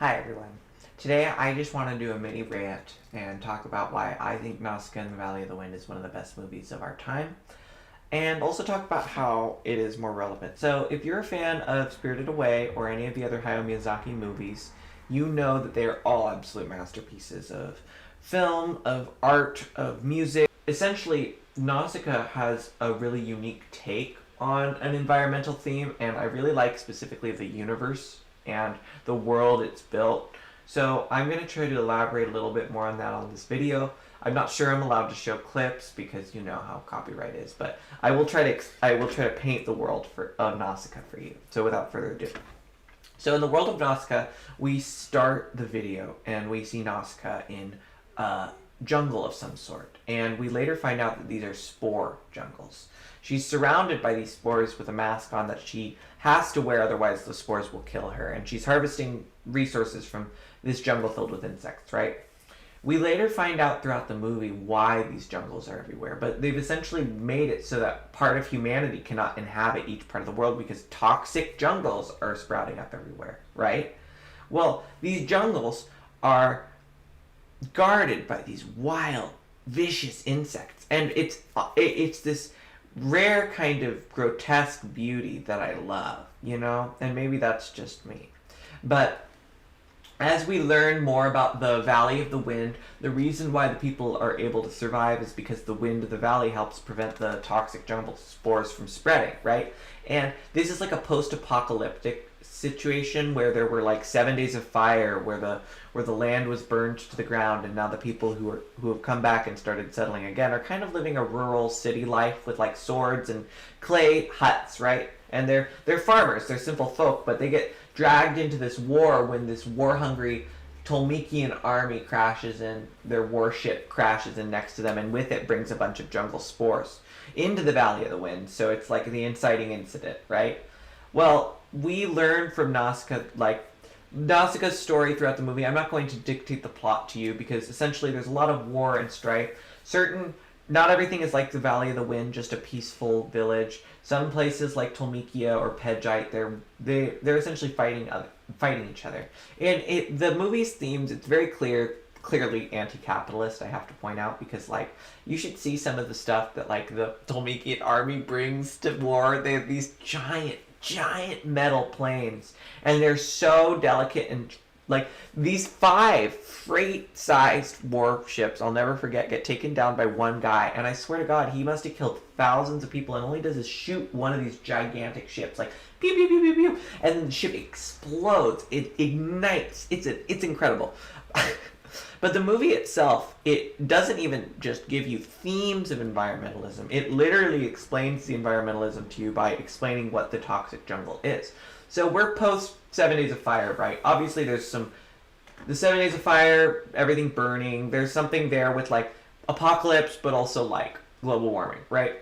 Hi everyone. Today I just want to do a mini rant and talk about why I think Nausicaa and the Valley of the Wind is one of the best movies of our time, and also talk about how it is more relevant. So if you're a fan of Spirited Away or any of the other Hayao Miyazaki movies, you know that they are all absolute masterpieces of film, of art, of music. Essentially, Nausicaa has a really unique take on an environmental theme, and I really like specifically the universe and the world it's built. So I'm going to try to elaborate a little bit more on that on this video. I'm not sure I'm allowed to show clips because you know how copyright is, but I will try to paint the world of Nausicaa for you. So without further ado. So in the world of Nausicaa, we start the video and we see Nausicaa in a jungle of some sort. And we later find out that these are spore jungles. She's surrounded by these spores with a mask on that she has to wear, otherwise the spores will kill her. And she's harvesting resources from this jungle filled with insects, right? We later find out throughout the movie why these jungles are everywhere, but they've essentially made it so that part of humanity cannot inhabit each part of the world because toxic jungles are sprouting up everywhere, right? Well, these jungles are guarded by these wild, vicious insects, and it's this rare kind of grotesque beauty that I love, you know? And maybe that's just me. But as we learn more about the Valley of the Wind, the reason why the people are able to survive is because the wind of the valley helps prevent the toxic jungle spores from spreading, right? And this is like a post-apocalyptic situation where there were like 7 days of fire where the land was burned to the ground, and now the people who have come back and started settling again are kind of living a rural city life with like swords and clay huts, right? And they're farmers, they're simple folk, but they get dragged into this war when this war-hungry Tolmekian army crashes in, their warship crashes in next to them, and with it brings a bunch of jungle spores into the Valley of the Wind. So it's like the inciting incident, right? Well, we learn from Nausicaa's story throughout the movie. I'm not going to dictate the plot to you because essentially there's a lot of war and strife. Not everything is like the Valley of the Wind, just a peaceful village. Some places like Tolmekia or Pedjite, they're essentially fighting each other. And the movie's themes, it's very clearly anti-capitalist, I have to point out, because like you should see some of the stuff that like the Tolmekian army brings to war. They have these giant metal planes, and they're so delicate, and like these 5 freight-sized warships, I'll never forget, get taken down by one guy, and I swear to God, he must have killed thousands of people, and all he does is shoot one of these gigantic ships, like pew pew pew pew pew, and then the ship explodes, it ignites, it's incredible. But the movie itself, it doesn't even just give you themes of environmentalism. It literally explains the environmentalism to you by explaining what the toxic jungle is. So we're post 7 Days of Fire, right? Obviously there's the 7 Days of Fire, everything burning. There's something there with like apocalypse, but also like global warming, right?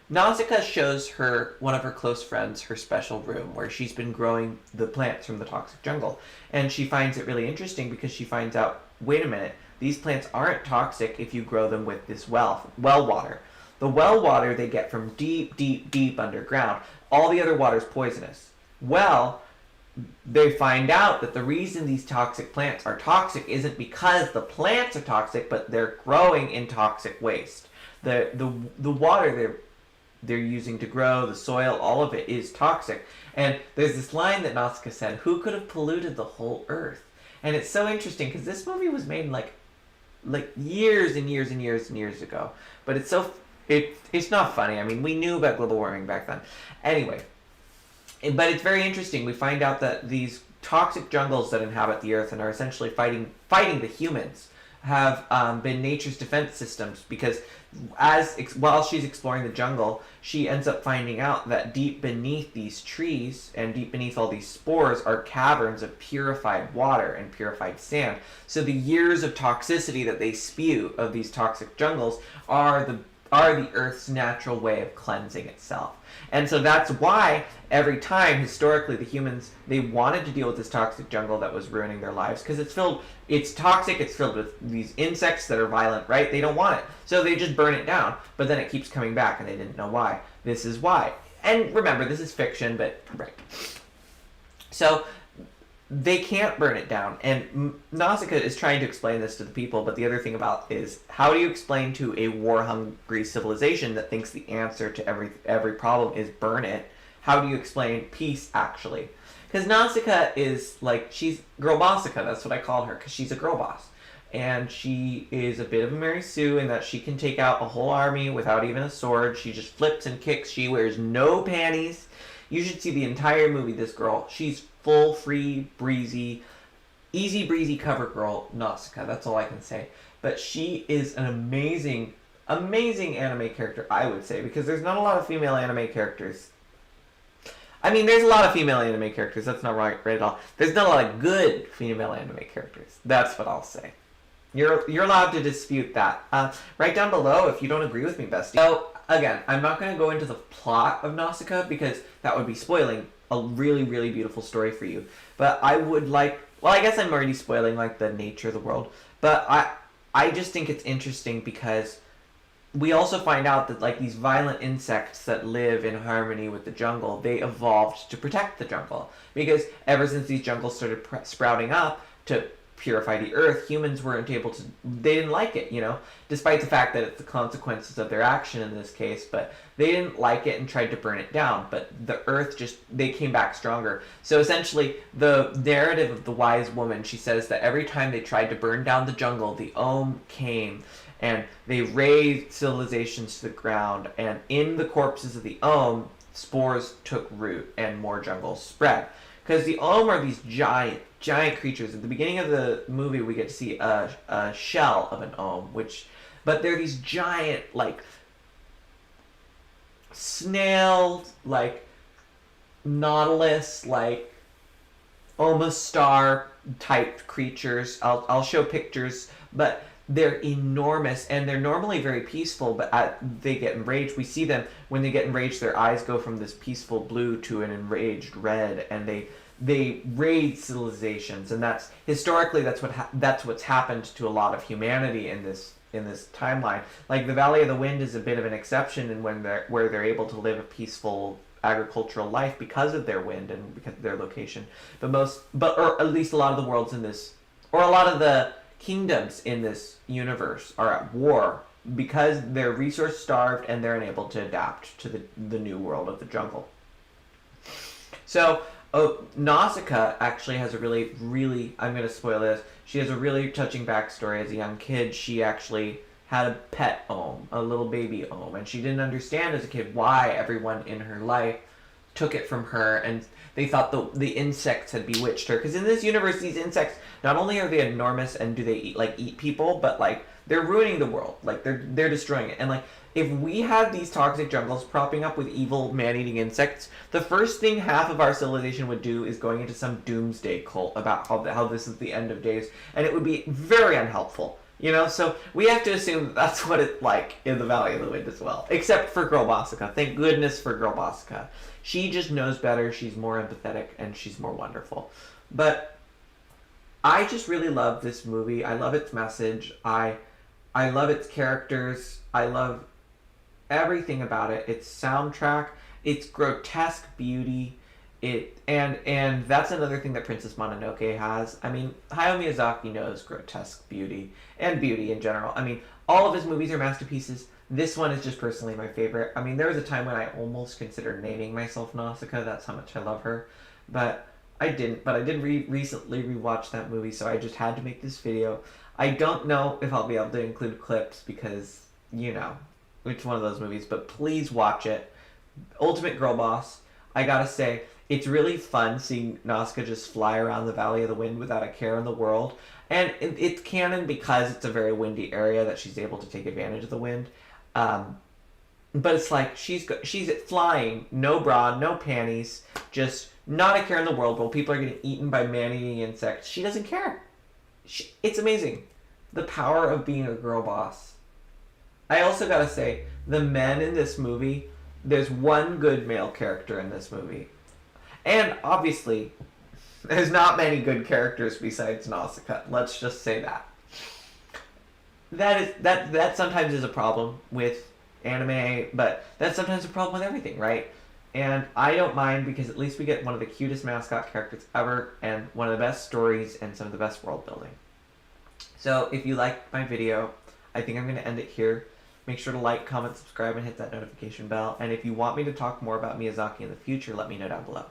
Nausicaa shows one of her close friends, her special room where she's been growing the plants from the toxic jungle. And she finds it really interesting because she finds out, wait a minute, these plants aren't toxic if you grow them with this well water. The well water they get from deep underground. All the other water is poisonous. Well, they find out that the reason these toxic plants are toxic isn't because the plants are toxic, but they're growing in toxic waste. The water they're using to grow, the soil, all of it is toxic. And there's this line that Nausicaa said, "Who could have polluted the whole earth?" And it's so interesting because this movie was made like years and years and years and years ago. But it's not funny. I mean, we knew about global warming back then. Anyway, but it's very interesting. We find out that these toxic jungles that inhabit the earth and are essentially fighting the humans have been nature's defense systems, because while she's exploring the jungle, she ends up finding out that deep beneath these trees and deep beneath all these spores are caverns of purified water and purified sand. So the years of toxicity that they spew of these toxic jungles are the Earth's natural way of cleansing itself. And so that's why every time, historically, the humans, they wanted to deal with this toxic jungle that was ruining their lives, because it's toxic, it's filled with these insects that are violent, right? They don't want it. So they just burn it down, but then it keeps coming back, and they didn't know why. This is why. And remember, this is fiction, but right. So they can't burn it down. And Nausicaa is trying to explain this to the people, but the other thing about is, how do you explain to a war-hungry civilization that thinks the answer to every problem is burn it? How do you explain peace, actually? Because Nausicaa is like, she's Girl Bossica, that's what I called her, because she's a girl boss. And she is a bit of a Mary Sue in that she can take out a whole army without even a sword. She just flips and kicks. She wears no panties. You should see the entire movie, this girl. She's full, free, breezy, easy breezy cover girl, Nausicaa. That's all I can say. But she is an amazing, amazing anime character, I would say, because there's not a lot of female anime characters. I mean, there's a lot of female anime characters. That's not right at all. There's not a lot of good female anime characters. That's what I'll say. You're allowed to dispute that. Write down below if you don't agree with me, bestie. So, again, I'm not going to go into the plot of Nausicaa because that would be spoiling a really, really beautiful story for you. But I would like... Well, I guess I'm already spoiling, like, the nature of the world. But I just think it's interesting because we also find out that, like, these violent insects that live in harmony with the jungle, they evolved to protect the jungle. Because ever since these jungles started sprouting up to purify the earth, humans weren't able to, they didn't like it, you know, despite the fact that it's the consequences of their action in this case, but they didn't like it and tried to burn it down, but the earth just, they came back stronger. So essentially, the narrative of the wise woman, she says that every time they tried to burn down the jungle, the Ohm came, and they razed civilizations to the ground, and in the corpses of the Ohm, spores took root, and more jungles spread. Because the Ohm are these giant creatures. At the beginning of the movie, we get to see a shell of an Ohm, but they're these giant, like, snail, like, nautilus, like, almost star type creatures. I'll show pictures, but they're enormous, and they're normally very peaceful, but they get enraged. We see them, when they get enraged, their eyes go from this peaceful blue to an enraged red, and they raid civilizations, and that's historically that's what's happened to a lot of humanity in this timeline. Like, the Valley of the Wind is a bit of an exception in where they're able to live a peaceful agricultural life because of their wind and because of their location. Or at least a lot of the worlds in this, or a lot of the kingdoms in this universe are at war because they're resource starved and they're unable to adapt to the new world of the jungle. So Nausicaa actually has a really, really, I'm going to spoil this, she has a really touching backstory. As a young kid, she actually had a pet Ohm, a little baby Ohm, and she didn't understand as a kid why everyone in her life took it from her, and they thought the insects had bewitched her. Because in this universe, these insects, not only are they enormous and do they eat people, but, like, they're ruining the world. Like, they're destroying it. And, like, if we had these toxic jungles propping up with evil man-eating insects, the first thing half of our civilization would do is going into some doomsday cult about how this is the end of days, and it would be very unhelpful. You know, so we have to assume that that's what it's like in the Valley of the Wind as well. Except for Girl Bossica. Thank goodness for Girl Bossica. She just knows better, she's more empathetic, and she's more wonderful. But I just really love this movie. I love its message. I love its characters. I love everything about it. Its soundtrack, its grotesque beauty. And that's another thing that Princess Mononoke has. I mean, Hayao Miyazaki knows grotesque beauty and beauty in general. I mean, all of his movies are masterpieces. This one is just personally my favorite. I mean, there was a time when I almost considered naming myself Nausicaa. That's how much I love her. But I didn't. But I did recently rewatch that movie, so I just had to make this video. I don't know if I'll be able to include clips because, you know, it's one of those movies. But please watch it. Ultimate Girl Boss. I gotta say, it's really fun seeing Nausicaa just fly around the Valley of the Wind without a care in the world. And it's canon because it's a very windy area that she's able to take advantage of the wind. But it's like she's flying, no bra, no panties, just not a care in the world while people are getting eaten by man-eating insects. She doesn't care. It's amazing. The power of being a girl boss. I also gotta say, the men in this movie, there's one good male character in this movie. And obviously, there's not many good characters besides Nausicaa. Let's just say that. That sometimes is a problem with anime, but that's sometimes a problem with everything, right? And I don't mind because at least we get one of the cutest mascot characters ever and one of the best stories and some of the best world building. So if you liked my video, I think I'm going to end it here. Make sure to like, comment, subscribe, and hit that notification bell. And if you want me to talk more about Miyazaki in the future, let me know down below.